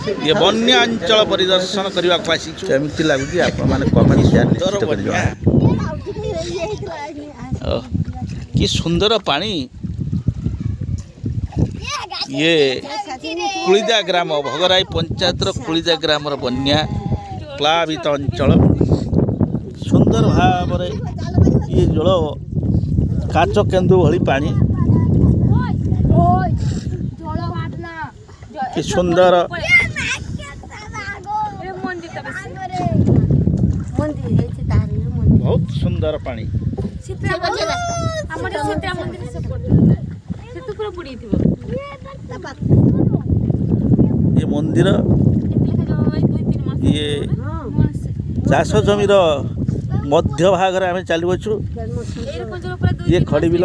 ये बन्या अंचल परिदर्शन करने को आसी केमती लगुच आप कि सुंदर पानी ये कुलिदा ग्राम भगराई पंचायत कुलिदा ग्राम बन्या प्लावित अंचल सुंदर भाव ये जल काच केन्दु भली पानी कि सुंदर बहुत सुंदर पानी ये मंदिर ये चाष जमीर मध्य भाग आम चलु ये खड़ी बिल